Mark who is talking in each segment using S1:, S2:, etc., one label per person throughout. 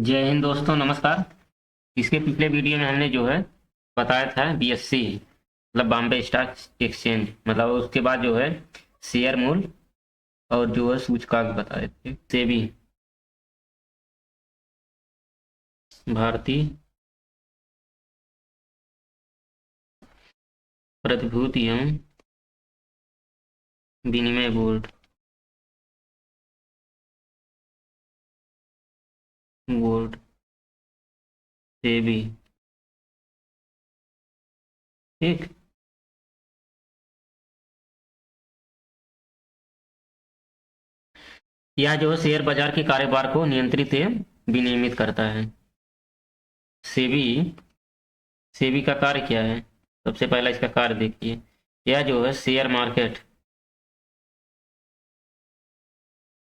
S1: जय हिंद दोस्तों, नमस्कार। इसके पिछले वीडियो में हमने जो है बताया था बीएससी मतलब बॉम्बे स्टॉक एक्सचेंज, मतलब उसके बाद जो है शेयर मूल्य और जो है सूचकांक बताए थे। सेबी भारतीय प्रतिभूति एवं विनिमय बोर्ड बोर्ड सेबी। ठीक। यह जो है शेयर बाजार के कारोबार को नियंत्रित एवं विनियमित करता है। सेबी सेबी का कार्य क्या है? सबसे पहला इसका कार्य देखिए। यह जो है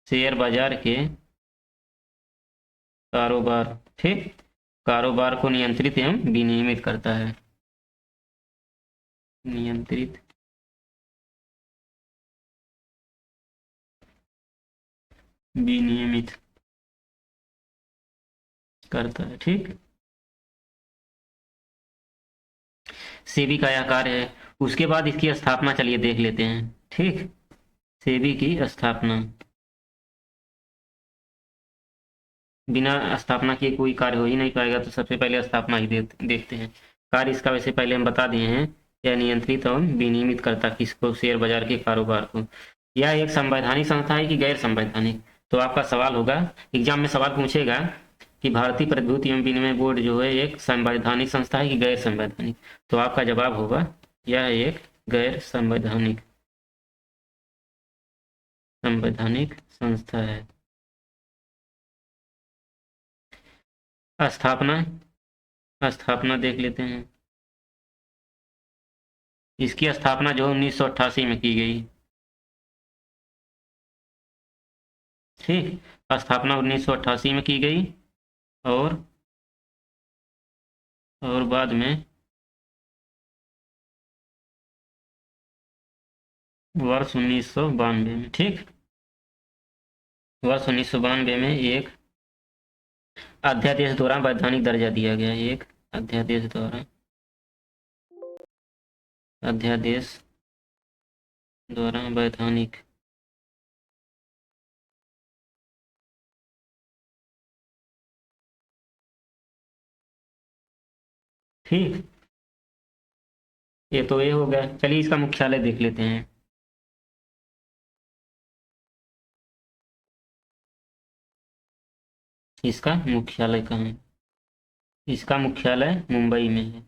S1: शेयर बाजार के कारोबार, ठीक, कारोबार को नियंत्रित एवं विनियमित करता है। नियंत्रित विनियमित करता है। ठीक। सेबी का यह कार्य है। उसके बाद इसकी स्थापना चलिए देख लेते हैं। ठीक। सेबी की स्थापना। बिना स्थापना के कोई कार्य हो ही नहीं पाएगा, तो सबसे पहले स्थापना ही देखते हैं। कार्य इसका वैसे पहले हम बता दिए हैं। यह नियंत्रित एवं विनियमित करता किसको? शेयर बाजार के कारोबार को। यह एक संवैधानिक संस्था है कि गैर संवैधानिक? तो आपका सवाल होगा, एग्जाम में सवाल पूछेगा कि भारतीय प्रतिभूति एवं विनिमय बोर्ड जो है एक संवैधानिक संस्था है कि गैर संवैधानिक? तो आपका जवाब होगा यह एक गैर संवैधानिक संवैधानिक संस्था है। स्थापना स्थापना देख लेते हैं। इसकी स्थापना जो 1988 में की गई। ठीक। स्थापना 1988 में की गई। और बाद में वर्ष 1992 में। ठीक। वर्ष 1992 में एक अध्यादेश द्वारा वैधानिक दर्जा दिया गया। एक अध्यादेश द्वारा अध्यादेश द्वारा वैधानिक। ठीक। ये हो गया। चलिए इसका मुख्यालय देख लेते हैं। इसका मुख्यालय कहाँ है? इसका मुख्यालय मुंबई में है।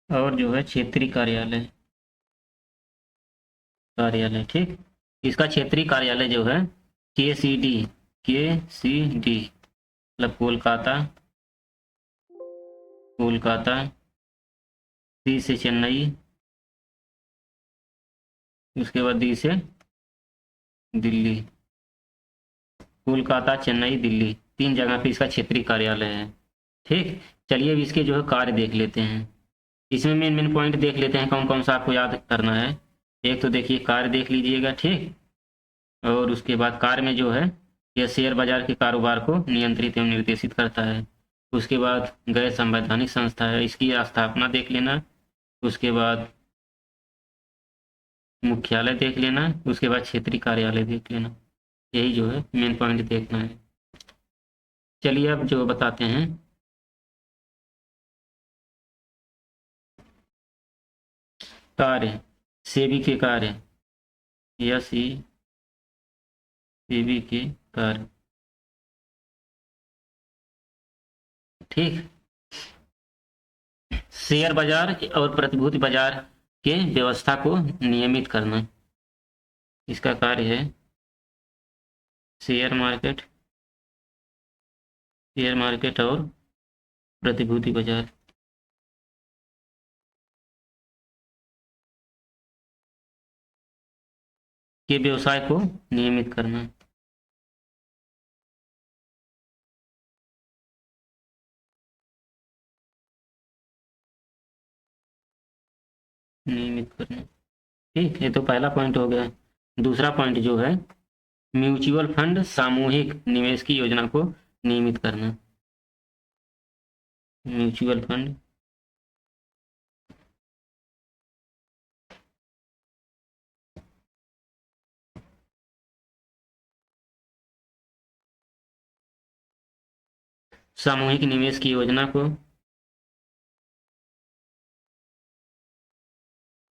S1: और जो है क्षेत्रीय कार्यालय। ठीक। इसका क्षेत्रीय कार्यालय जो है के सी डी मतलब कोलकाता। सी से चेन्नई। उसके बाद डी से दिल्ली। कोलकाता, चेन्नई, दिल्ली, तीन जगह पे इसका क्षेत्रीय कार्यालय है। ठीक। चलिए अब इसके जो है कार्य देख लेते हैं। इसमें मेन मेन पॉइंट देख लेते हैं कौन कौन सा आपको याद करना है। एक तो देखिए कार्य देख लीजिएगा। ठीक। और उसके बाद कार्य में जो है यह शेयर बाजार के कारोबार को नियंत्रित एवं निर्देशित करता है। उसके बाद गैर संवैधानिक संस्था है, इसकी स्थापना देख लेना। उसके बाद मुख्यालय देख लेना। उसके बाद क्षेत्रीय कार्यालय देख लेना। यही जो है मेन पॉइंट देखना है। चलिए अब जो बताते हैं कार्य। सेबी के कार्य या सेबी के कार्य। ठीक। शेयर बाजार और प्रतिभूति बाजार के व्यवस्था को नियमित करना इसका कार्य है। शेयर मार्केट और प्रतिभूति बाजार के व्यवसाय को नियमित करना। नियमित करना। ठीक, ये तो पहला पॉइंट हो गया। दूसरा पॉइंट जो है, म्यूचुअल फंड सामूहिक निवेश की योजना को नियमित करना। म्यूचुअल फंड सामूहिक निवेश की योजना को,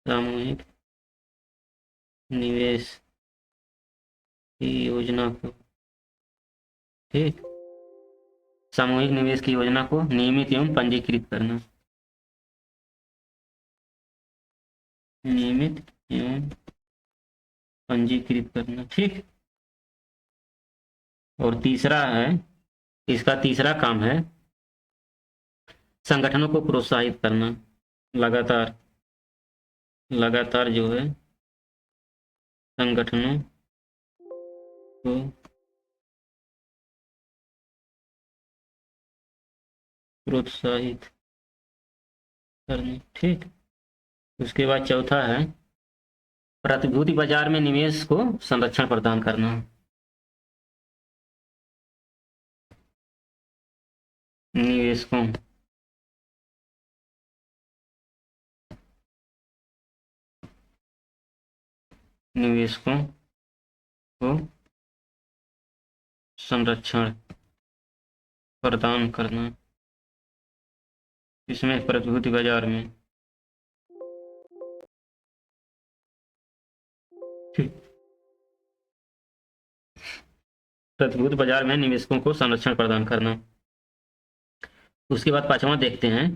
S1: सामूहिक निवेश की योजना को, ठीक, सामूहिक निवेश की योजना को नियमित एवं पंजीकृत करना। नियमित एवं पंजीकृत करना, ठीक। और तीसरा है, इसका तीसरा काम है संगठनों को प्रोत्साहित करना। लगातार, लगातार जो है संगठनों को प्रोत्साहित करना, ठीक। उसके बाद चौथा है प्रतिभूति बाजार में निवेश को संरक्षण प्रदान करना। निवेशकों निवेशकों को संरक्षण प्रदान करना, इसमें प्रतिभूति बाजार में, ठीक। प्रतिभूति बाजार में निवेशकों को संरक्षण प्रदान करना। उसके बाद पांचवा देखते हैं,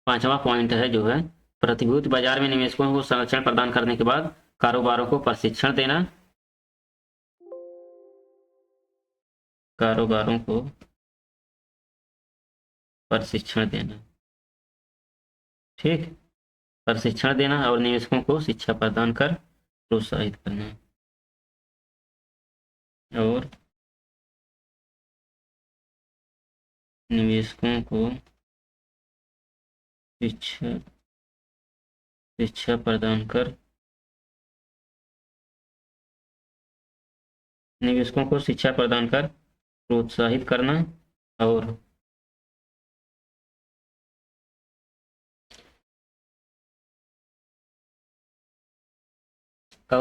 S1: पांचवा पॉइंट है जो है प्रतिभूति बाजार में निवेशकों को संरक्षण प्रदान करने के बाद कारोबारों को प्रशिक्षण देना। कारोबारों को प्रशिक्षण देना, ठीक। प्रशिक्षण देना और निवेशकों को शिक्षा प्रदान कर प्रोत्साहित करना। और निवेशकों को शिक्षा शिक्षा प्रदान कर, निवेशकों को शिक्षा प्रदान कर प्रोत्साहित करना। और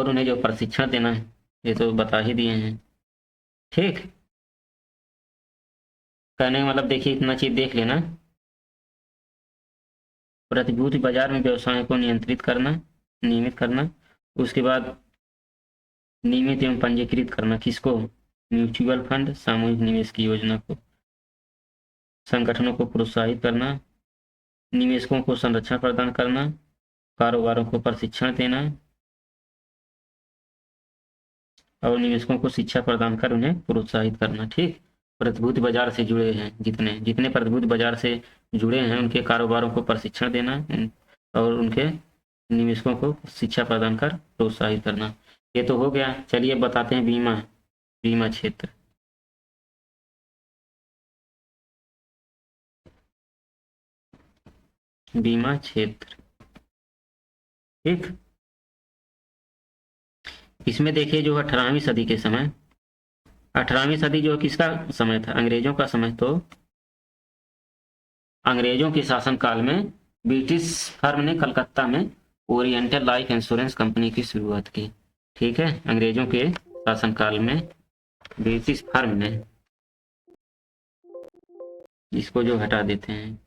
S1: उन्हें जो प्रशिक्षण देना है ये तो बता ही दिए हैं, ठीक। कहने का मतलब देखिए, इतना चीज देख लेना। प्रतिभूति बाजार में व्यवसाय को नियंत्रित करना, नियमित करना। उसके बाद नियमित एवं पंजीकृत करना, किसको? म्यूचुअल फंड सामूहिक निवेश की योजना को। संगठनों को प्रोत्साहित करना, निवेशकों को संरक्षण प्रदान करना, कारोबारों को प्रशिक्षण देना और निवेशकों को शिक्षा प्रदान कर उन्हें प्रोत्साहित करना, ठीक। प्रतिभूति बाजार से जुड़े हैं जितने जितने प्रतिभूति बाजार से जुड़े हैं उनके कारोबारों को प्रशिक्षण देना और उनके निवेशकों को शिक्षा प्रदान कर प्रोत्साहित करना। ये तो हो गया। चलिए बताते हैं बीमा, बीमा क्षेत्र। बीमा क्षेत्र, ठीक। इसमें देखिए जो 18वीं सदी के समय, 18वीं सदी जो किसका समय था? अंग्रेजों का समय। तो अंग्रेजों के शासनकाल में ब्रिटिश फर्म ने कलकत्ता में ओरिएंटल लाइफ इंश्योरेंस कंपनी की शुरुआत की, ठीक है। अंग्रेजों के शासनकाल में ब्रिटिश फर्म ने, इसको जो हटा देते हैं,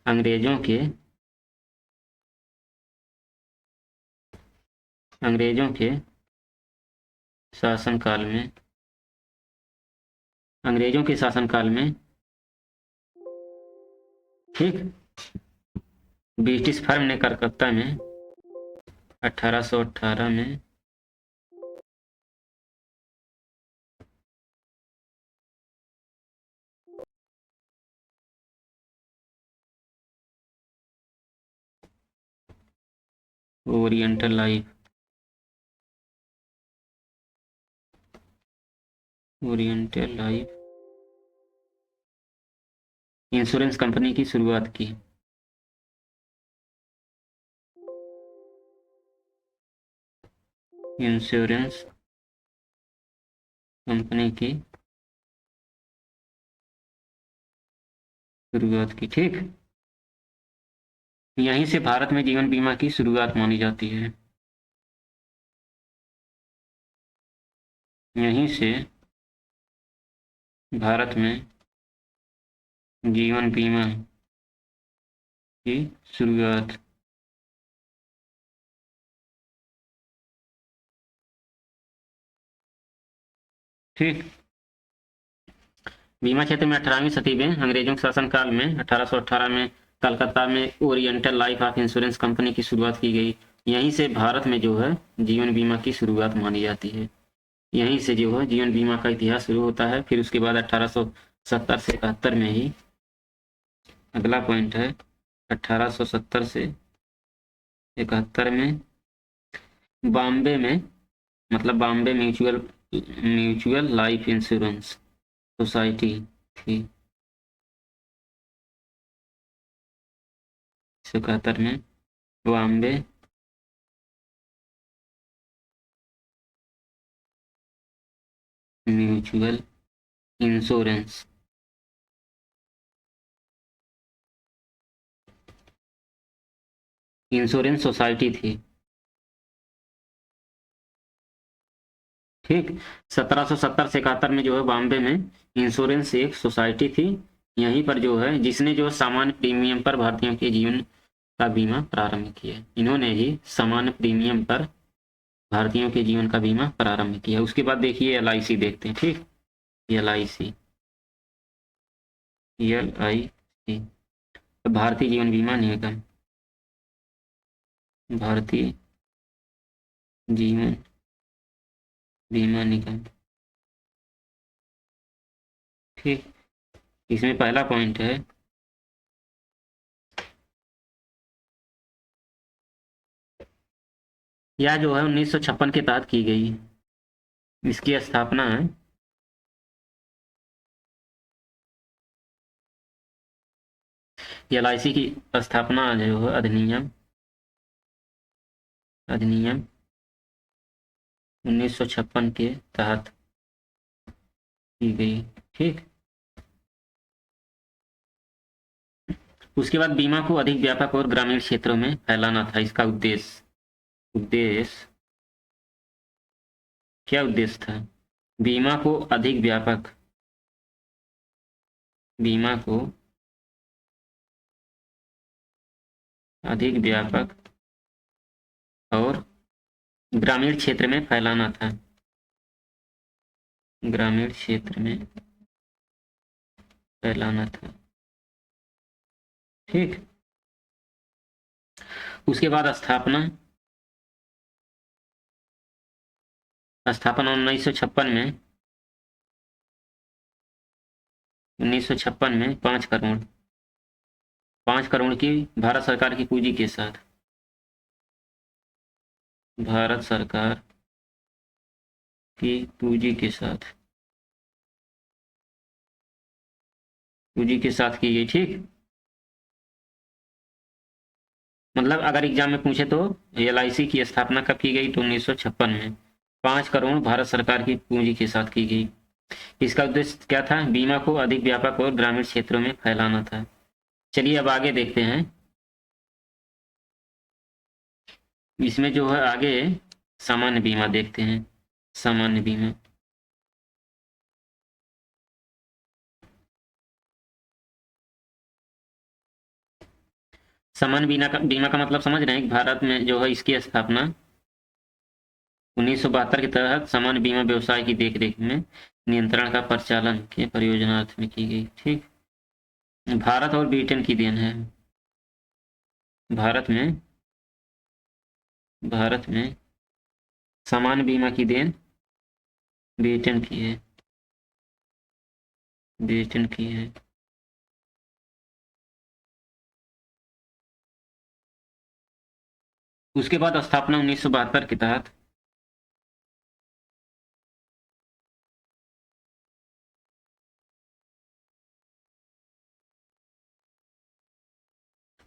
S1: अंग्रेजों के शासनकाल में, अंग्रेजों के शासनकाल में, ठीक, ब्रिटिश फर्म ने कलकत्ता में 1818 में ओरिएंटल लाइफ इंश्योरेंस कंपनी की शुरुआत की? इंश्योरेंस कंपनी की शुरुआत की, ठीक। यहीं से भारत में जीवन बीमा की शुरुआत मानी जाती है। यहीं से भारत में जीवन बीमा की शुरुआत ठीक। बीमा क्षेत्र में 18वीं सदी में अंग्रेजों के शासनकाल में 1818 में कलकत्ता में oriental life of insurance company की शुरुआत की गई। यहीं से भारत में जो है जीवन बीमा की शुरुआत मानी जाती है। यहीं से जो है जीवन बीमा का इतिहास शुरू होता है। फिर उसके बाद 1870 से 71 में ही अगला पॉइंट है, 1870 से 71 में बॉम्बे में, मतलब Bombay mutual life insurance society थी। 71 में बॉम्बे म्यूचुअल इंश्योरेंस सोसाइटी थी, ठीक। 1770 से 71 में जो है बॉम्बे में इंश्योरेंस एक सोसाइटी थी। यहीं पर जो है जिसने जो सामान्य प्रीमियम पर भारतीयों के जीवन का बीमा प्रारंभ किया। इन्होंने ही सामान्य प्रीमियम पर भारतीयों के जीवन का बीमा प्रारंभ किया। उसके बाद देखिए LIC देखते हैं, ठीक। LIC, LIC भारतीय जीवन बीमा निगम, भारतीय जीवन बीमा निगम, ठीक। इसमें पहला पॉइंट है, यह जो है 1956 के तहत की गई। इसकी स्थापना है LIC की स्थापना जो है अधिनियम 1956 के तहत की गई, ठीक। उसके बाद बीमा को अधिक व्यापक और ग्रामीण क्षेत्रों में फैलाना था इसका उद्देश्य क्या उद्देश्य था? बीमा को अधिक व्यापक, बीमा को अधिक व्यापक और ग्रामीण क्षेत्र में फैलाना था, ग्रामीण क्षेत्र में फैलाना था, ठीक। उसके बाद स्थापना 1956 में 5 करोड़ की भारत सरकार की पूंजी के साथ, भारत सरकार की पूंजी के साथ की गई, ठीक। मतलब अगर एग्जाम में पूछे तो LIC की स्थापना कब की गई? तो 1956 में 5 करोड़ भारत सरकार की पूंजी के साथ की गई। इसका उद्देश्य क्या था? बीमा को अधिक व्यापक और ग्रामीण क्षेत्रों में फैलाना था। चलिए अब आगे देखते हैं। इसमें जो है आगे सामान्य बीमा देखते हैं। सामान्य बीमा, सामान्य बीमा का मतलब समझ रहे हैं? भारत में जो है इसकी स्थापना 1972 के तहत सामान्य बीमा व्यवसाय की देखरेख में नियंत्रण का परिचालन के परियोजनार्थ में की गई, ठीक। भारत और ब्रिटेन की देन है। भारत में सामान्य बीमा की देन ब्रिटेन की है, ब्रिटेन की है। उसके बाद स्थापना 1972 के तहत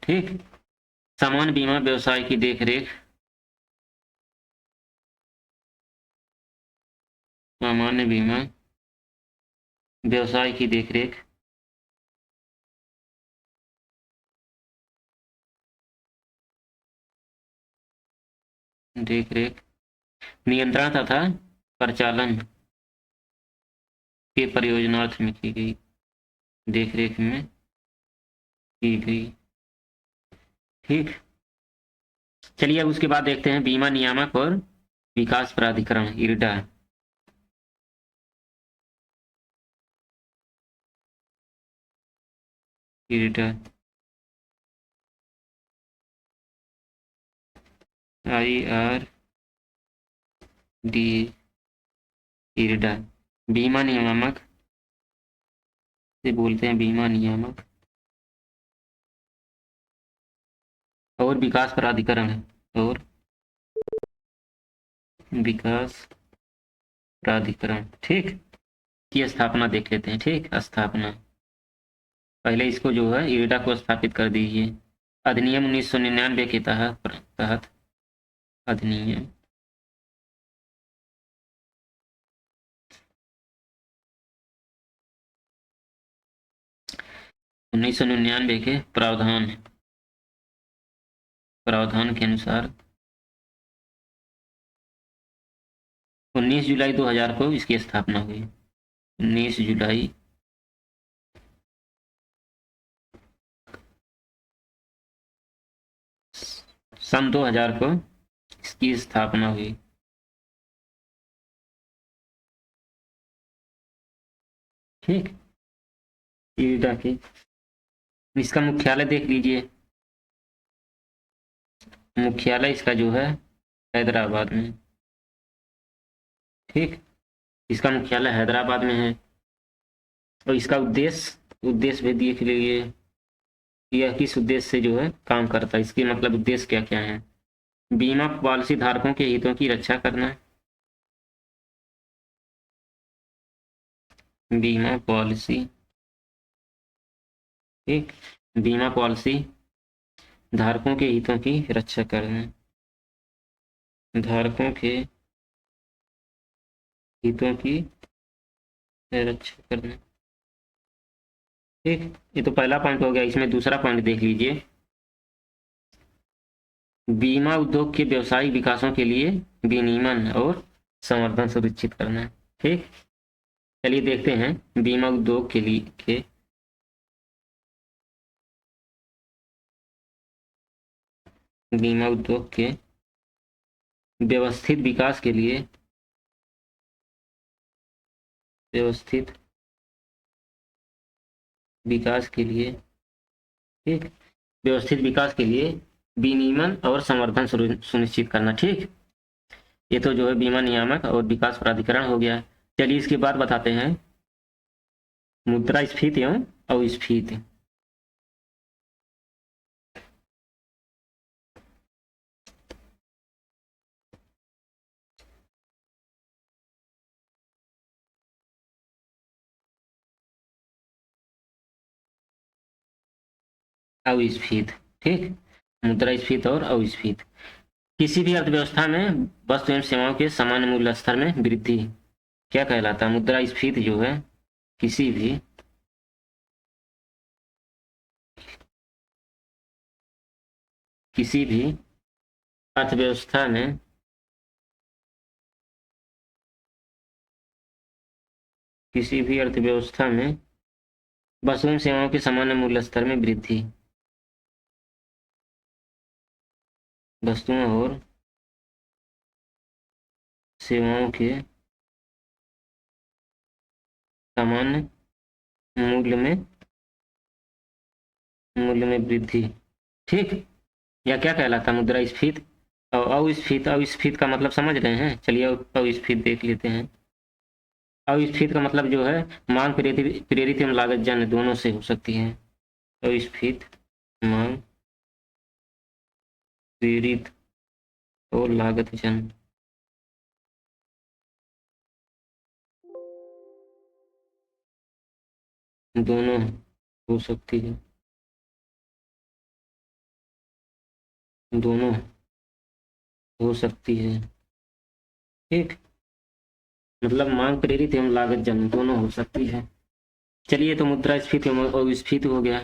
S1: ठीक। सामान्य बीमा व्यवसाय की देखरेख, सामान्य बीमा व्यवसाय की देखरेख, देखरेख, नियंत्रण तथा परिचालन के प्रयोजनार्थ में की गई, देखरेख में की गई। ठीक। चलिए अब उसके बाद देखते हैं बीमा नियामक और विकास प्राधिकरण, इरडा। IRDA, IRD, IRDA. बीमा नियामक से बोलते हैं बीमा नियामक और विकास प्राधिकरण है, और विकास प्राधिकरण। ठीक। की स्थापना देख लेते हैं। ठीक, स्थापना। पहले इसको जो है इरडा को स्थापित कर दीजिए। अधिनियम 1999 के तहत अधिनियम 1999 के प्रावधान के अनुसार 19 जुलाई 2000 को इसकी स्थापना हुई। 19 जुलाई सन 2000 को इसकी स्थापना हुई। ठीक। इरडा की इसका मुख्यालय देख लीजिए। मुख्यालय इसका जो है हैदराबाद में। ठीक। इसका मुख्यालय हैदराबाद में है। और इसका उद्देश्य भी देख लीजिए, यह किस उद्देश्य से जो है काम करता है, इसके मतलब उद्देश्य क्या क्या है। बीमा पॉलिसी धारकों के हितों की रक्षा करना, बीमा पॉलिसी। ठीक। बीमा पॉलिसी धारकों के हितों की रक्षा करना, धारकों के हितों की रक्षा करना। ठीक। ये तो पहला पॉइंट हो गया। इसमें दूसरा पॉइंट देख लीजिए, बीमा उद्योग के व्यवसायिक विकासों के लिए विनियमन और संवर्धन सुनिश्चित करना। ठीक। चलिए देखते हैं बीमा उद्योग के लिए बीमा उद्योग के व्यवस्थित विकास के लिए, व्यवस्थित विकास के लिए, ठीक, व्यवस्थित विकास के लिए विनियमन और संवर्धन सुनिश्चित करना। ठीक। ये तो जो है बीमा नियामक और विकास प्राधिकरण हो गया। चलिए इसके बाद बताते हैं मुद्रास्फीति एवं अस्फीति। अस्फीति। ठीक। मुद्रास्फीति और अस्फीति किसी भी अर्थव्यवस्था में वस्तु एवं सेवाओं के सामान्य मूल्य स्तर में वृद्धि क्या कहलाता है। मुद्रास्फीति जो है किसी भी अर्थव्यवस्था में वस्तुओं एवं सेवाओं के सामान्य मूल्य स्तर में वृद्धि, वस्तुओं और सेवाओं के सामान्य मूल्य में वृद्धि। ठीक। या क्या कहलाता है मुद्रास्फीति। और अस्फीति का मतलब समझ रहे हैं। चलिए अस्फीति देख लेते हैं। अस्फीति का मतलब जो है मांग प्रेरित एवं लागत जन्य दोनों से हो सकती है। अस्फीति मांग प्रेरित और लागत जन्य दोनों हो सकती है। दोनों हो सकती है। ठीक, मतलब मांग प्रेरित एवं लागत जन्य दोनों हो सकती है। चलिए, तो मुद्रास्फीति और स्फीति हो गया।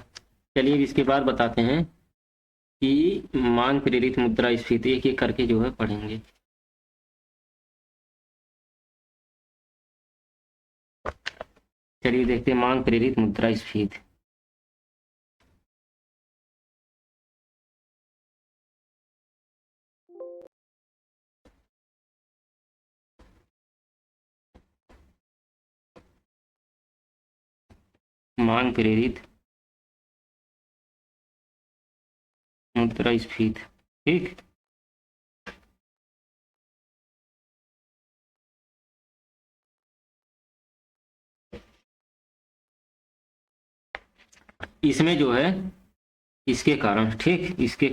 S1: चलिए इसके बाद बताते हैं कि मांग प्रेरित मुद्रास्फीति एक एक करके जो है पढ़ेंगे। चलिए देखते हैं मांग प्रेरित मुद्रास्फीति। मांग प्रेरित मुद्रास्फीति। ठीक, इसमें जो है इसके कारण, ठीक, इसके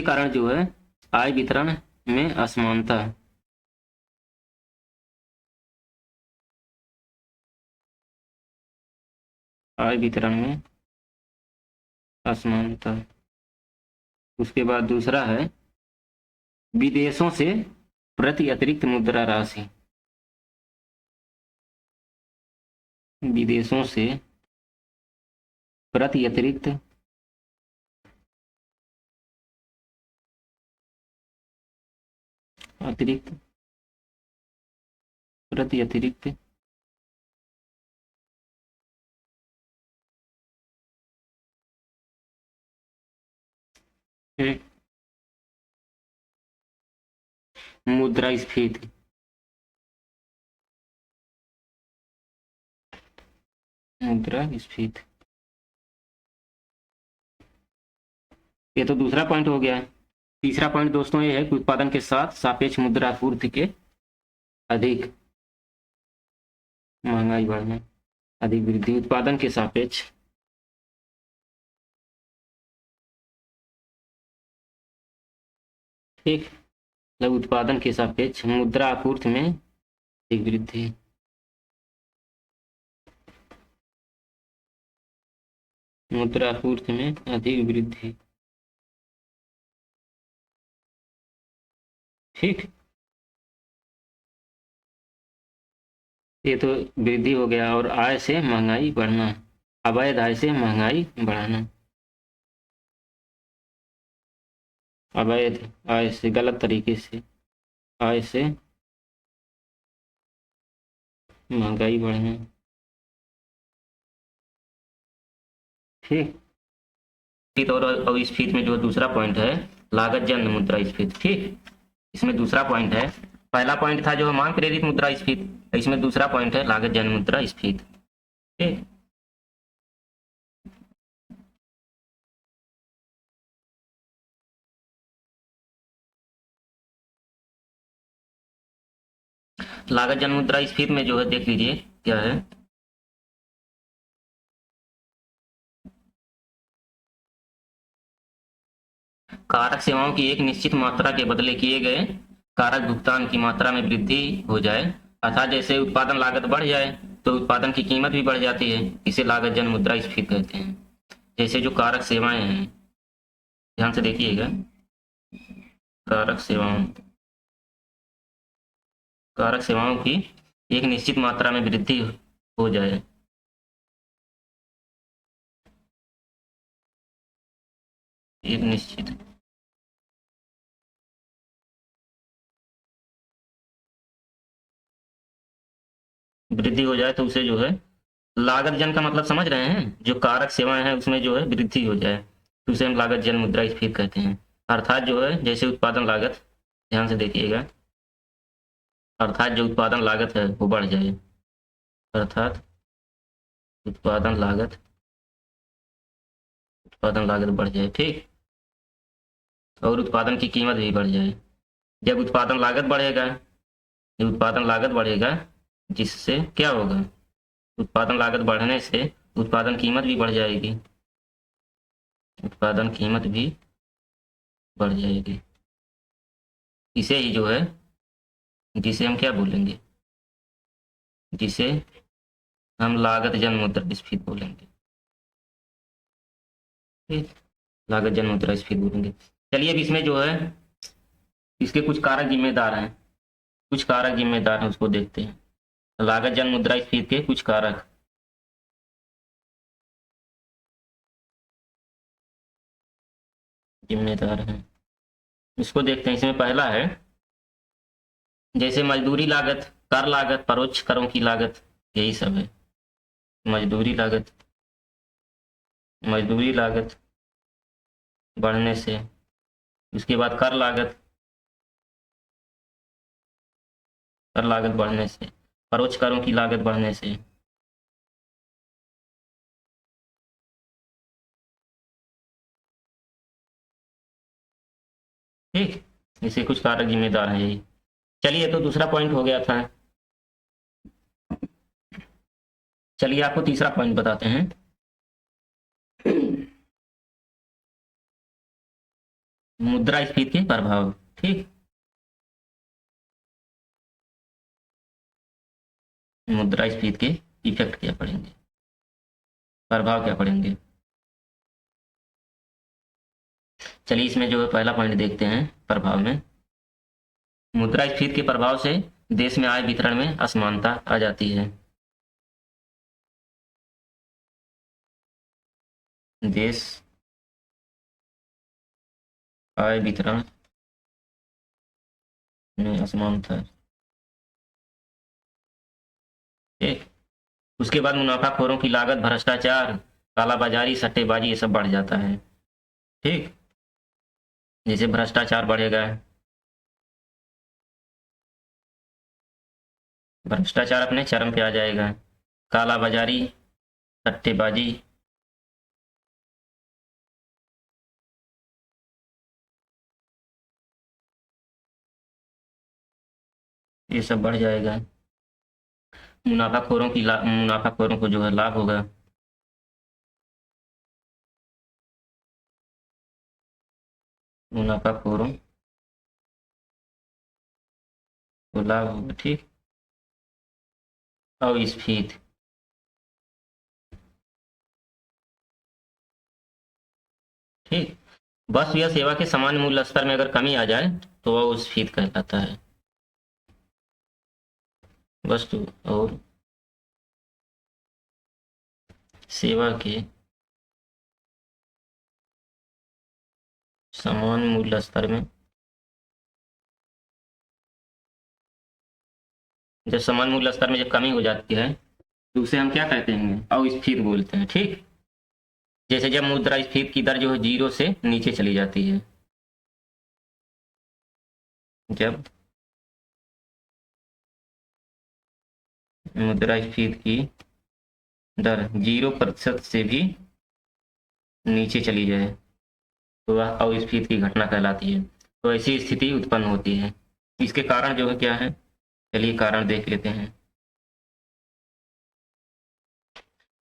S1: कारण जो है आय वितरण में असमानता, आय वितरण में असमानता। उसके बाद दूसरा है विदेशों से प्रति अतिरिक्त मुद्रा राशि, विदेशों से प्रति अतिरिक्त अतिरिक्त प्रति अतिरिक्त मुद्रास्फीति। मुद्रास्फीति, ये तो दूसरा पॉइंट हो गया। तीसरा पॉइंट दोस्तों ये है कि उत्पादन के साथ सापेक्ष मुद्रापूर्ति के अधिक महंगाई बढ़ना, अधिक वृद्धि। उत्पादन के सापेक्ष ठीक, मतलब उत्पादन के सापेक्ष मुद्रा आपूर्ति में अधिक वृद्धि। मुद्रा आपूर्ति में अधिक वृद्धि। ठीक, ये तो वृद्धि हो गया। और आय से महंगाई बढ़ना, अवैध आय से महंगाई बढ़ाना, अवैध आय से, गलत तरीके से आय से महंगाई बढ़ना। ठीक, और अविस्फीति में जो दूसरा पॉइंट है लागत जन्य मुद्रास्फीति। ठीक, इसमें दूसरा पॉइंट है, पहला पॉइंट था जो है मांग प्रेरित मुद्रास्फीति, इसमें दूसरा पॉइंट है लागत जन्य मुद्रास्फीति। ठीक, लागत जन्य मुद्रास्फीति में जो है देख लीजिए क्या है। कारक सेवाओं की एक निश्चित मात्रा के बदले किए गए कारक भुगतान की मात्रा में वृद्धि हो जाए, अर्थात जैसे उत्पादन लागत बढ़ जाए तो उत्पादन की कीमत भी बढ़ जाती है, इसे लागत जन्य मुद्रास्फीति कहते हैं। जैसे जो कारक सेवाएं हैं, ध्यान से देखिएगा, कारक सेवाओं, कारक सेवाओं की एक निश्चित मात्रा में वृद्धि हो जाए, एक निश्चित वृद्धि हो जाए तो उसे जो है लागत जन का मतलब समझ रहे हैं, जो कारक सेवाएं हैं उसमें जो है वृद्धि हो जाए तो उसे हम लागत जन मुद्रास्फीति कहते हैं। अर्थात जो है जैसे उत्पादन लागत, ध्यान से देखिएगा, अर्थात जो उत्पादन लागत है वो बढ़ जाए, अर्थात उत्पादन लागत, उत्पादन लागत बढ़ जाए। ठीक, और उत्पादन की कीमत भी बढ़ जाए। जब उत्पादन लागत बढ़ेगा, जब उत्पादन लागत बढ़ेगा जिससे क्या होगा, उत्पादन लागत बढ़ने से उत्पादन कीमत भी बढ़ जाएगी, उत्पादन कीमत भी बढ़ जाएगी। इसे ही जो है, जिसे हम क्या बोलेंगे, जिसे हम लागत जन मुद्रास्फीति बोलेंगे। ठीक, लागत जन मुद्रास्फीति बोलेंगे। चलिए अब इसमें जो है इसके कुछ कारक जिम्मेदार हैं, कुछ कारक जिम्मेदार हैं उसको देखते हैं। लागत जन मुद्रास्फीति के कुछ कारक जिम्मेदार हैं, इसको देखते हैं। इसमें पहला है जैसे मजदूरी लागत, कर लागत, परोक्ष करों की लागत, यही सब है। मजदूरी लागत, मजदूरी लागत बढ़ने से, उसके बाद कर लागत, कर लागत बढ़ने से, परोक्ष करों की लागत बढ़ने से, ठीक, इसे कुछ कारक जिम्मेदार हैं यही। चलिए तो दूसरा पॉइंट हो गया था। चलिए आपको तीसरा पॉइंट बताते हैं। मुद्रास्फीति के प्रभाव, ठीक, मुद्रास्फीति के इफेक्ट क्या पड़ेंगे, प्रभाव क्या पड़ेंगे। चलिए इसमें जो है पहला पॉइंट देखते हैं प्रभाव में। मुद्रास्फीति के प्रभाव से देश में आय वितरण में असमानता आ जाती है। देश आय वितरण में असमानता, ठीक। उसके बाद मुनाफाखोरों की लागत, भ्रष्टाचार, कालाबाजारी, सट्टेबाजी, ये सब बढ़ जाता है, ठीक। जैसे भ्रष्टाचार बढ़ेगा, भ्रष्टाचार अपने चरम पे आ जाएगा, कालाबाजारी, सट्टेबाजी, ये सब बढ़ जाएगा। मुनाफाखोरों को जो है लाभ होगा, मुनाफाखोरों को लाभ होगा, ठीक। अस्फीति, ठीक। वस्तु या सेवा के समान मूल्य स्तर में अगर कमी आ जाए तो वह अस्फीति कहलाता है। वस्तु और सेवा के समान मूल्य स्तर में, जब समान मूल्य स्तर में जब कमी हो जाती है तो उसे हम क्या कहते हैं, अस्फीति बोलते हैं, ठीक। जैसे जब मुद्रास्फीति की दर जो है 0 से नीचे चली जाती है, जब मुद्रास्फीति की दर 0% से भी नीचे चली जाए तो वह अस्फीति की घटना कहलाती है। तो ऐसी स्थिति उत्पन्न होती है। इसके कारण जो है क्या है, चलिए कारण देख लेते हैं।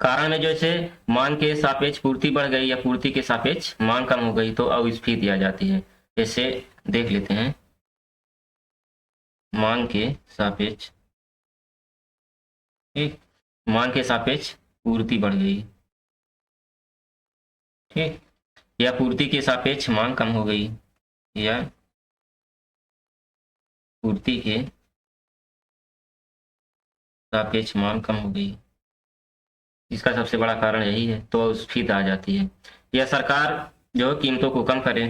S1: कारण में जैसे मांग के सापेक्ष पूर्ति बढ़ गई या पूर्ति के सापेक्ष मांग कम हो गई तो अस्फीति आ जाती है। जैसे देख लेते हैं, मांग के सापेक्ष, ठीक, मांग के सापेक्ष पूर्ति बढ़ गई, ठीक, या पूर्ति के सापेक्ष मांग कम हो गई, या पूर्ति के सापेक्ष मांग कम हो गई, इसका सबसे बड़ा कारण यही है, तो अस्फीति आ जाती है। या सरकार जो कीमतों को कम करे,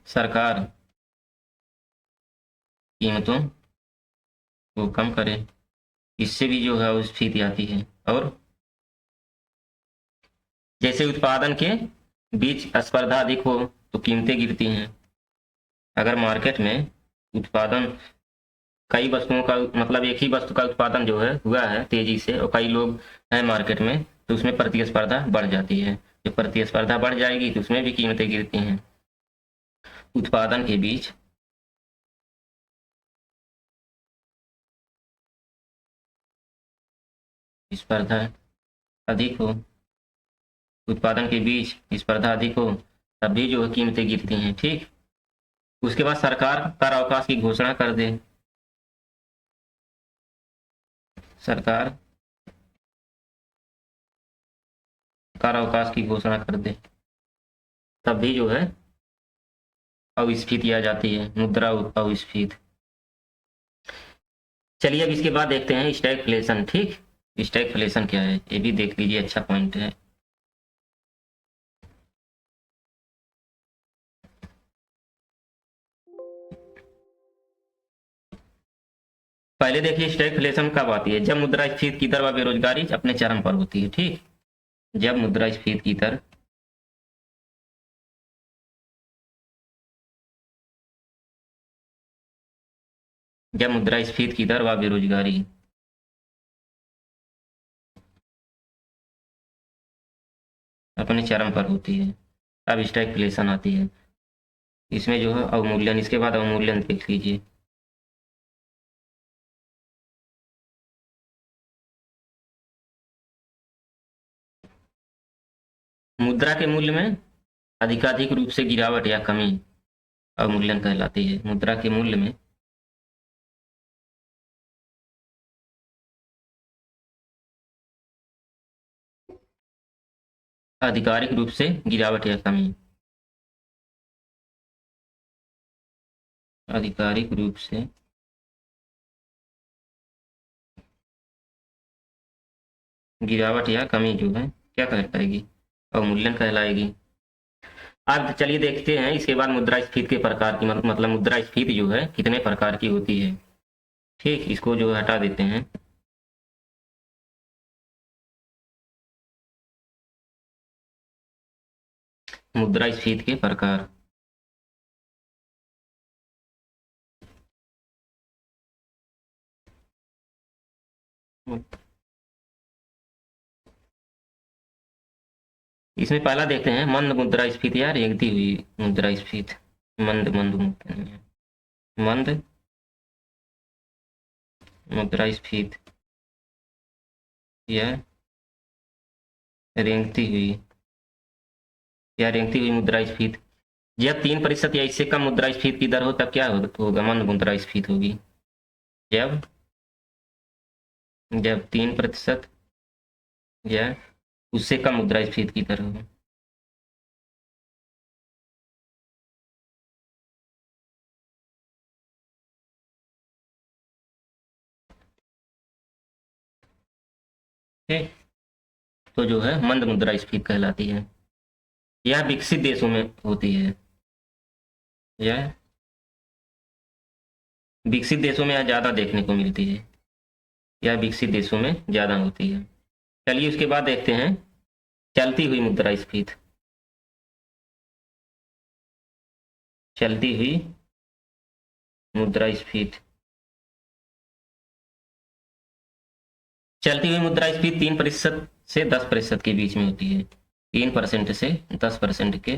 S1: सरकार कीमतों को कम करे, इससे भी जो है अस्फीति आती है। और जैसे उत्पादन के बीच स्पर्धा अधिक हो तो कीमतें गिरती हैं। अगर मार्केट में उत्पादन कई वस्तुओं का, मतलब एक ही वस्तु का उत्पादन जो है हुआ है तेजी से और कई लोग हैं मार्केट में, तो उसमें प्रतिस्पर्धा बढ़ जाती है। जब प्रतिस्पर्धा बढ़ जाएगी तो उसमें भी कीमतें गिरती हैं। उत्पादन के बीच स्पर्धा अधिक हो, उत्पादन के बीच स्पर्धा अधिक हो तब भी जो है कीमतें गिरती हैं, ठीक। उसके बाद सरकार कर अवकाश की घोषणा कर दे, सरकार कारावास की घोषणा कर दे तब भी जो है अस्फीति आ जाती है, मुद्रा अस्फीति। चलिए अब इसके बाद देखते हैं स्टैगफ्लेशन। ठीक, स्टैगफ्लेशन क्या है ये भी देख लीजिए, अच्छा पॉइंट है। पहले देखिए स्टैगफ्लेशन कब आती है, जब मुद्रास्फीति की दर व बेरोजगारी अपने चरम पर होती है। ठीक, जब मुद्रास्फीति की दर जब मुद्रास्फीति की दर व बेरोजगारी अपने चरम पर होती है, अब स्टैगफ्लेशन आती है। इसमें जो है अवमूल्यन, इसके बाद अवमूल्यन देख लीजिए। मुद्रा के मूल्य में अधिकाधिक रूप से गिरावट या कमी अवमूल्यन कहलाती है। मुद्रा के मूल्य में आधिकारिक रूप से गिरावट या कमी, आधिकारिक रूप से गिरावट या कमी जो है क्या कहलाएगी, अवमूल्यन कहलाएगी। अब चलिए देखते हैं इसके बाद मुद्रास्फीति के प्रकार की, मतलब मुद्रास्फीति जो है कितने प्रकार की होती है। ठीक, इसको जो है हटा देते हैं। मुद्रास्फीति के प्रकार, इसमें पहला देखते हैं मंद मुद्रास्फीति या रेंगती हुई मुद्रास्फीति। मंद मंद मंद मुद्रास्फीति या रेंगती हुई मुद्रास्फीति। जब 3% या इससे कम मुद्रास्फीति की दर हो तब क्या होगा, मंद मुद्रास्फीति होगी। जब 3% या उससे कम मुद्रास्फीति की दर हो। ठीक, तो जो है मंद मुद्रास्फीति कहलाती है। यह विकसित देशों में होती है, यह विकसित देशों में ज़्यादा देखने को मिलती है, यह विकसित देशों में ज़्यादा होती है। चलिए उसके बाद देखते हैं चलती हुई मुद्रास्फीति। चलती हुई मुद्रास्फीति, चलती हुई मुद्रास्फीति 3% से 10% के बीच में होती है। 3% से 10% के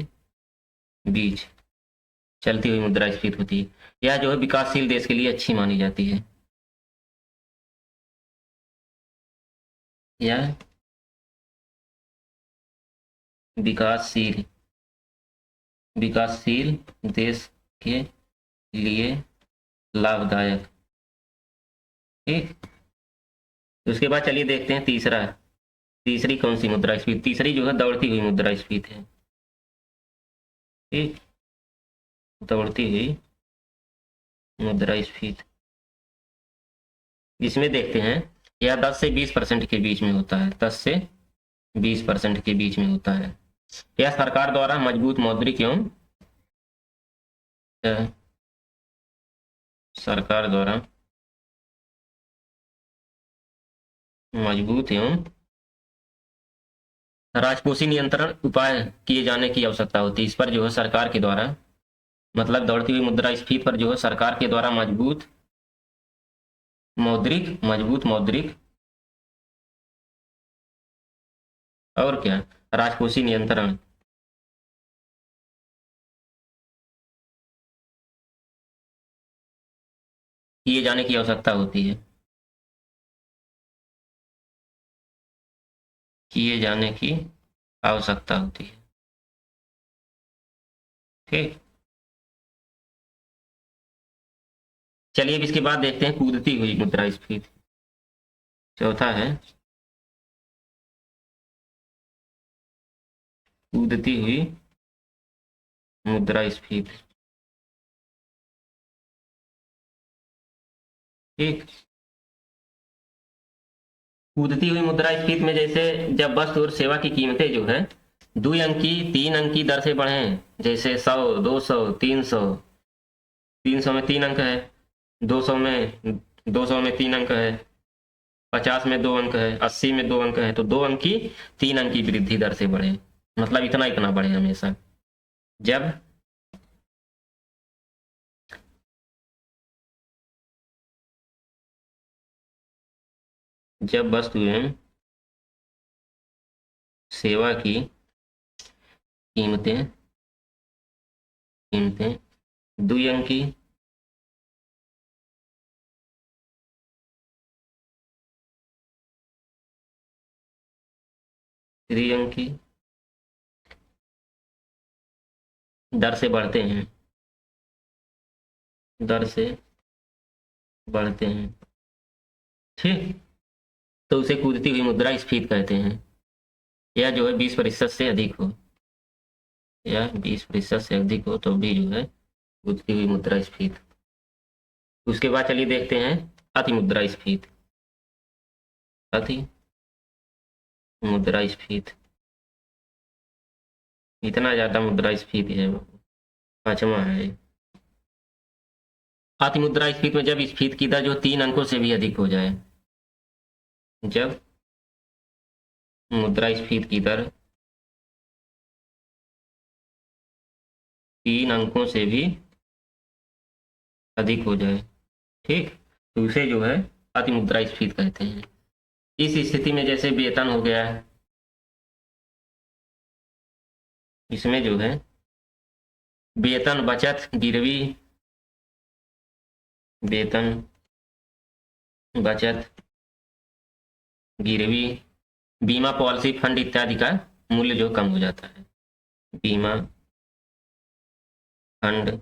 S1: बीच चलती हुई मुद्रास्फीति होती है। यह जो है विकासशील देश के लिए अच्छी मानी जाती है। यह विकासशील देश के लिए लाभदायक। ठीक, उसके बाद चलिए देखते हैं तीसरी कौन सी मुद्रास्फीति। तीसरी जो है दौड़ती हुई मुद्रास्फीति है। ठीक, दौड़ती हुई मुद्रास्फीति, इसमें देखते हैं यह 10 से 20% के बीच में होता है। 10 से 20% के बीच में होता है। यह सरकार द्वारा मजबूत मौद्रिक एवं सरकार द्वारा मजबूत एवं राजकोषीय नियंत्रण उपाय किए जाने की आवश्यकता होती है। इस पर जो है सरकार के द्वारा, मतलब दौड़ती हुई मुद्रास्फीति पर जो है सरकार के द्वारा मजबूत मौद्रिक और क्या, राजकोषीय नियंत्रण किए जाने की आवश्यकता होती है। किए जाने की आवश्यकता होती है। ठीक, चलिए अब इसके बाद देखते हैं कूदती हुई मुद्रास्फीति। चौथा है कूदती हुई मुद्रास्फीति। ठीक, कूदती हुई मुद्रास्फीति में जैसे जब वस्तु और सेवा की कीमतें जो है 2 अंकी 3 अंकी दर से बढ़े, जैसे 100, 200, 300। 300 में 3 अंक है, 200 में 3 अंक है, 50 में 2 अंक है, 80 में 2 अंक है, तो 2 अंकी 3 अंकी वृद्धि दर से बढ़े, मतलब इतना इतना बढ़े हमेशा। जब जब वस्तु एवं सेवा की कीमतें कीमतें 2 अंकी त्रिअंकी दर से बढ़ते हैं, दर से बढ़ते हैं। ठीक, तो उसे कूदती हुई मुद्रास्फीति कहते हैं। यह जो है 20% से अधिक हो, या 20% से अधिक हो तो भी जो है कूदती हुई मुद्रास्फीति। उसके बाद चलिए देखते हैं अति मुद्रास्फीति। अति मुद्रास्फीति, इतना ज्यादा मुद्रास्फीति है, 5वां है। अति मुद्रास्फीति में जब स्फीति की दर जो 3 अंकों से भी अधिक हो जाए, जब मुद्रास्फीति की दर 3 अंकों से भी अधिक हो जाए, ठीक, तो उसे जो है अति मुद्रास्फीति कहते हैं। इस स्थिति में जैसे वेतन हो गया, इसमें जो है वेतन, बचत, गिरवी, वेतन, बचत, गिरवी, बीमा पॉलिसी फंड इत्यादि का मूल्य जो कम हो जाता है। बीमा फंड,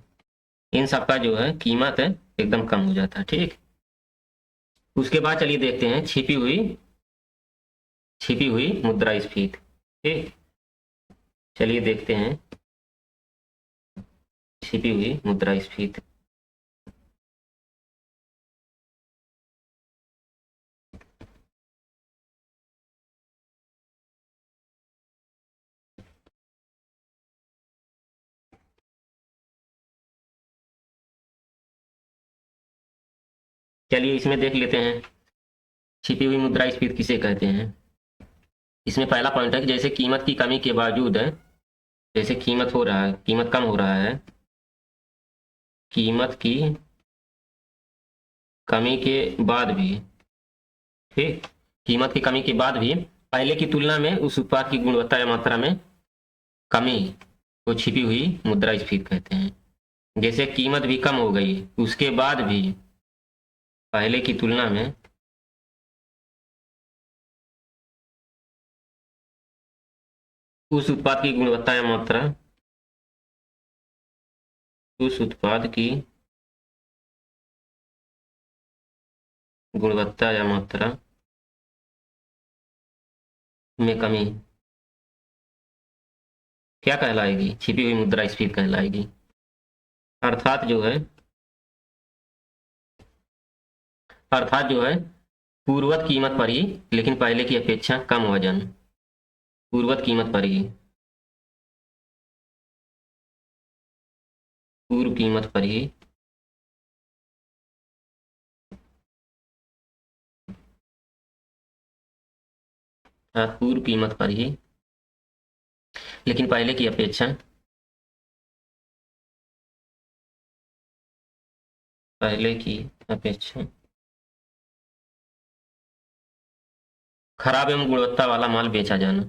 S1: इन सब का जो है कीमत है एकदम कम हो जाता है। ठीक, उसके बाद चलिए देखते हैं छिपी हुई मुद्रास्फीति। ठीक, चलिए देखते हैं छिपी हुई मुद्रास्फीति। चलिए इसमें देख लेते हैं छिपी हुई मुद्रास्फीति किसे कहते हैं। इसमें पहला पॉइंट है कि जैसे कीमत की कमी के बावजूद है, जैसे कीमत हो रहा है, कीमत कम हो रहा है, कीमत की कमी के बाद भी, ठीक, कीमत की कमी के बाद भी पहले की तुलना में उस उत्पाद की गुणवत्ता या मात्रा में कमी को छिपी हुई मुद्रास्फीति कहते हैं। जैसे कीमत भी कम हो गई, उसके बाद भी पहले की तुलना में उस उत्पाद की गुणवत्ता या मात्रा, उस उत्पाद की गुणवत्ता या मात्रा में कमी क्या कहलाएगी? छिपी हुई मुद्रास्फीति कहलाएगी। अर्थात जो है पूर्वत कीमत पर ही लेकिन पहले की अपेक्षा कम वजन, पूर्वत कीमत पर ही, पूर्व कीमत पर ही पूर्व कीमत पर ही लेकिन पहले की अपेक्षा खराब एवं गुणवत्ता वाला माल बेचा जाना।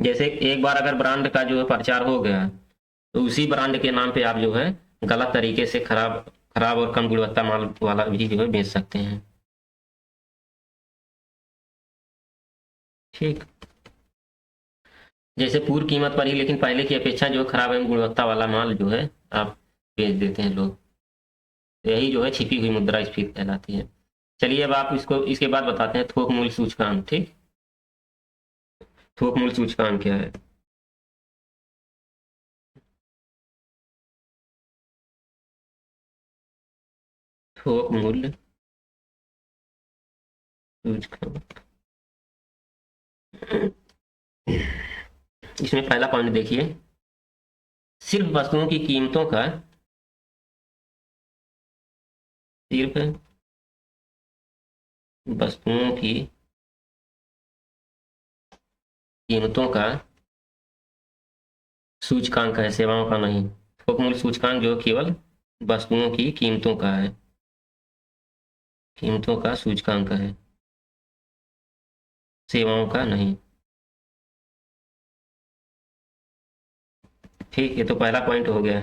S1: जैसे एक बार अगर ब्रांड का जो है प्रचार हो गया तो उसी ब्रांड के नाम पे आप जो है गलत तरीके से खराब और कम गुणवत्ता माल वाला भी जो है बेच सकते हैं। ठीक, जैसे पूर्व कीमत पर ही लेकिन पहले की अपेक्षा जो खराब एवं गुणवत्ता वाला माल जो है आप बेच देते हैं लोग। यही जो है छिपी हुई मुद्रास्फीति कहलाती है। चलिए अब आप इसको इसके बाद बताते हैं थोक मूल्य सूचकांक। ठीक, थोक मूल्य सूचकांक क्या है? थोक मूल्य सूचकांक, इसमें पहला पॉइंट देखिए, सिर्फ वस्तुओं की कीमतों का, सिर्फ वस्तुओं की कीमतों का सूचकांक है, सेवाओं का नहीं। थोक मूल्य सूचकांक जो केवल वस्तुओं की कीमतों का है, कीमतों का सूचकांक है, सेवाओं का नहीं। ठीक है, तो पहला पॉइंट हो गया।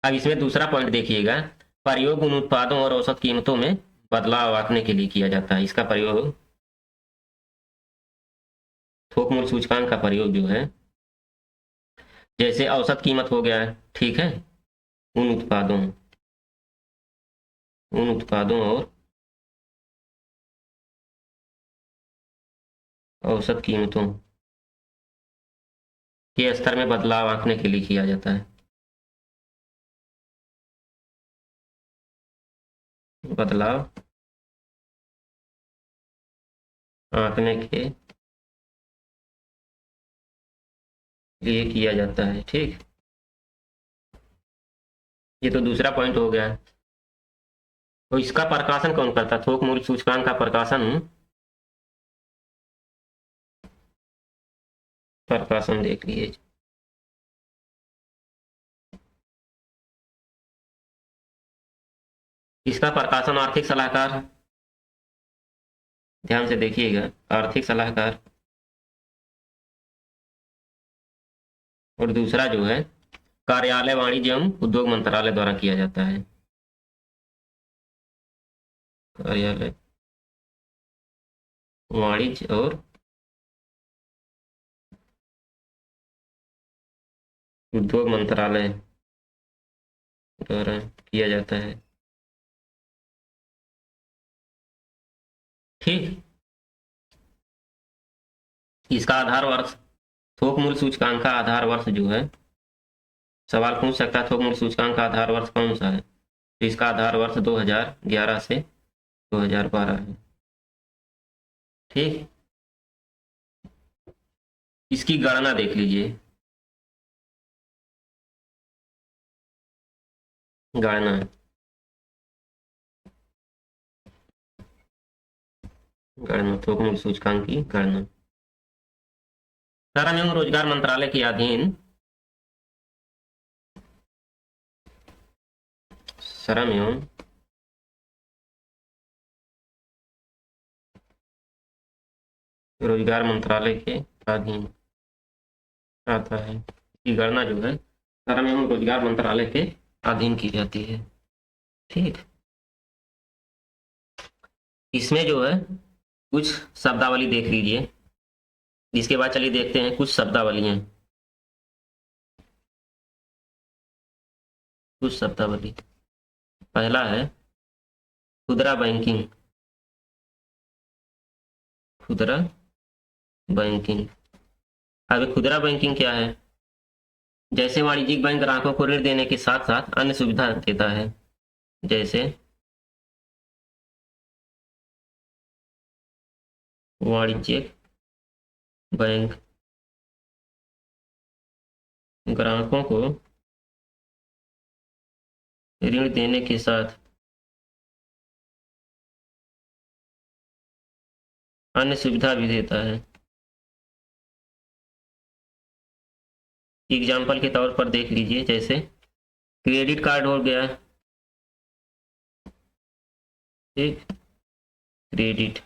S1: अब इसमें दूसरा पॉइंट देखिएगा, प्रयोग उन उत्पादों और औसत कीमतों में बदलाव आंकने के लिए किया जाता है। इसका प्रयोग, थोक मूल्य सूचकांक का प्रयोग जो है, जैसे औसत कीमत हो गया है, ठीक है, उन उत्पादों, उन उत्पादों और औसत कीमतों के स्तर में बदलाव आंकने के लिए किया जाता है। बदलाव आंकने के लिए किया जाता है। ठीक, ये तो दूसरा पॉइंट हो गया। तो इसका प्रकाशन कौन करता है? थोक मूल्य सूचकांक का प्रकाशन, प्रकाशन देख लीजिए, इसका प्रकाशन आर्थिक सलाहकार, ध्यान से देखिएगा, आर्थिक सलाहकार, और दूसरा जो है कार्यालय वाणिज्य एवं उद्योग मंत्रालय द्वारा किया जाता है। कार्यालय वाणिज्य और उद्योग मंत्रालय द्वारा किया जाता है। ठीक, इसका आधार वर्ष, थोक मूल्य सूचकांक का आधार वर्ष जो है, सवाल पूछ सकता है थोक मूल्य सूचकांक का आधार वर्ष कौन सा है, तो इसका आधार वर्ष 2011 से 2012 है। ठीक, इसकी गणना देख लीजिए, गणना, गणना थोक मूल्य सूचकांक की गणना, श्रम एवं रोजगार मंत्रालय के अधीन, श्रम एवं रोजगार मंत्रालय के अधीन आता है। इसकी गणना जो है श्रम एवं रोजगार मंत्रालय के अधीन की जाती है। ठीक, इसमें जो है कुछ शब्दावली देख लीजिए, इसके बाद चलिए देखते हैं कुछ शब्दावलियां, कुछ शब्दावली। पहला है खुदरा बैंकिंग, खुदरा बैंकिंग। अब खुदरा बैंकिंग क्या है? जैसे वाणिज्यिक बैंक ग्राहकों को ऋण देने के साथ साथ अन्य सुविधा देता है, जैसे वाणिज्यिक बैंक ग्राहकों को ऋण देने के साथ अन्य सुविधा भी देता है। एग्जाम्पल के तौर पर देख लीजिए, जैसे क्रेडिट कार्ड हो गया, ठीक, credit,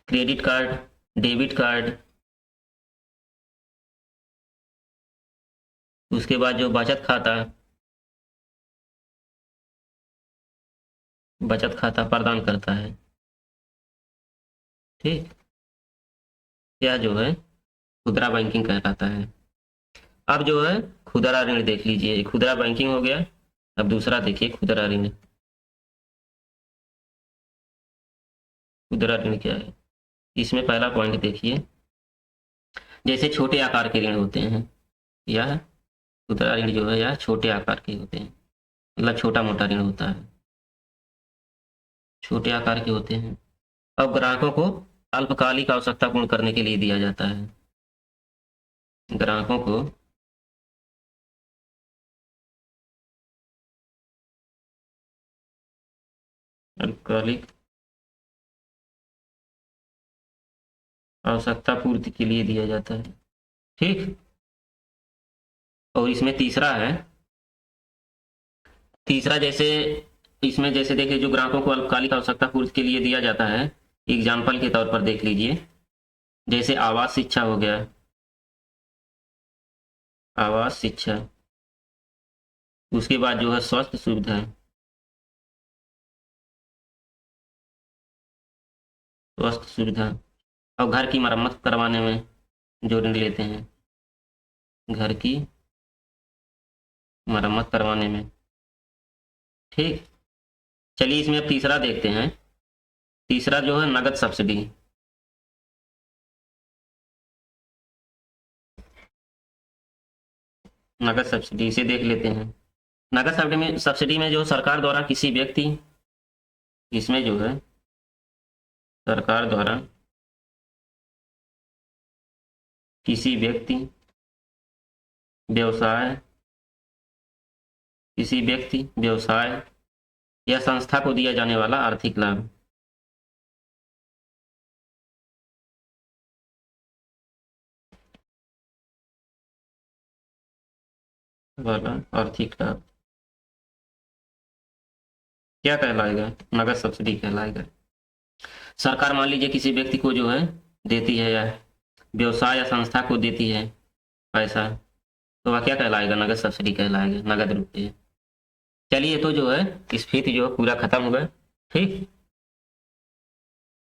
S1: credit card, debit card, उसके बाद जो बचत खाता प्रदान करता है। ठीक, यह जो है खुदरा बैंकिंग कहलाता है। अब जो है खुदरा ऋण देख लीजिए, खुदरा बैंकिंग हो गया। अब दूसरा देखिए खुदरा ऋण। खुदरा ऋण क्या है, इसमें पहला पॉइंट देखिए, जैसे छोटे आकार के ऋण होते हैं, यह खुदरा ऋण जो है यह छोटे आकार के होते हैं, मतलब छोटा मोटा ऋण होता है, छोटे आकार के होते हैं। अब ग्राहकों को अल्पकालिक आवश्यकता पूर्ण करने के लिए दिया जाता है। ग्राहकों को अल्पकालिक आवश्यकता पूर्ति के लिए दिया जाता है, ठीक। और इसमें तीसरा है, तीसरा जैसे इसमें जैसे देखिए जो ग्राहकों को अल्पकालिक आवश्यकता पूर्ति के लिए दिया जाता है, एग्जाम्पल के तौर पर देख लीजिए, जैसे आवास शिक्षा हो गया, आवास शिक्षा, उसके बाद जो है स्वास्थ्य सुविधा, स्वास्थ्य सुविधा, और घर की मरम्मत करवाने में जो ऋण लेते हैं, घर की मरम्मत करवाने में, ठीक। चलिए इसमें अब तीसरा देखते हैं, तीसरा जो है नगद सब्सिडी। नगद सब्सिडी इसे देख लेते हैं। नगद सब्सिडी में जो सरकार द्वारा किसी व्यक्ति, इसमें जो है सरकार द्वारा किसी व्यक्ति, व्यवसाय, किसी व्यक्ति, व्यवसाय या संस्था को दिया जाने वाला आर्थिक लाभ, वाला आर्थिक लाभ क्या कहलाएगा, नगद सब्सिडी कहलाएगा। सरकार मान लीजिए किसी व्यक्ति को जो है देती है, या व्यवसाय या संस्था को देती है पैसा, तो वह क्या कहलाएगा, नगद सब्सिडी कहलाएगा, नगद रुपये। चलिए तो जो है स्फीति जो है पूरा खत्म हुआ, ठीक।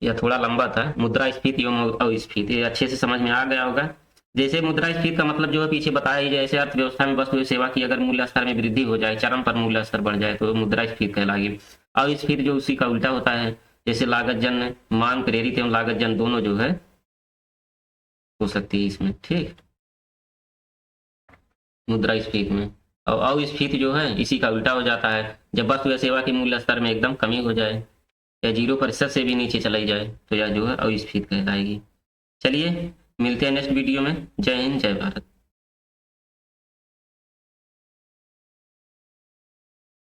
S1: यह थोड़ा लंबा था, मुद्रास्फीति एवं अस्फीति अच्छे से समझ में आ गया होगा। जैसे मुद्रास्फीति का मतलब जो है पीछे बताया ही, जैसे अर्थव्यवस्था में वस्तु सेवा की अगर मूल्य स्तर में वृद्धि हो जाए, चरम पर मूल्य स्तर बढ़ जाए, तो मुद्रास्फीति कहलाएगी। अस्फीति जो उसी का उल्टा होता है, जैसे लागत जन्य, मांग प्रेरित एवं लागत जन्य दोनों जो है हो सकती है इसमें, ठीक, मुद्रास्फीति में। और अस्फीति जो है इसी का उल्टा हो जाता है, जब वस्तु या सेवा के मूल्य स्तर में एकदम कमी हो जाए या 0% से भी नीचे चलाई जाए, तो यह जो है अस्फीति कहलाएगी। चलिए मिलते हैं नेक्स्ट वीडियो में। जय हिंद, जय भारत।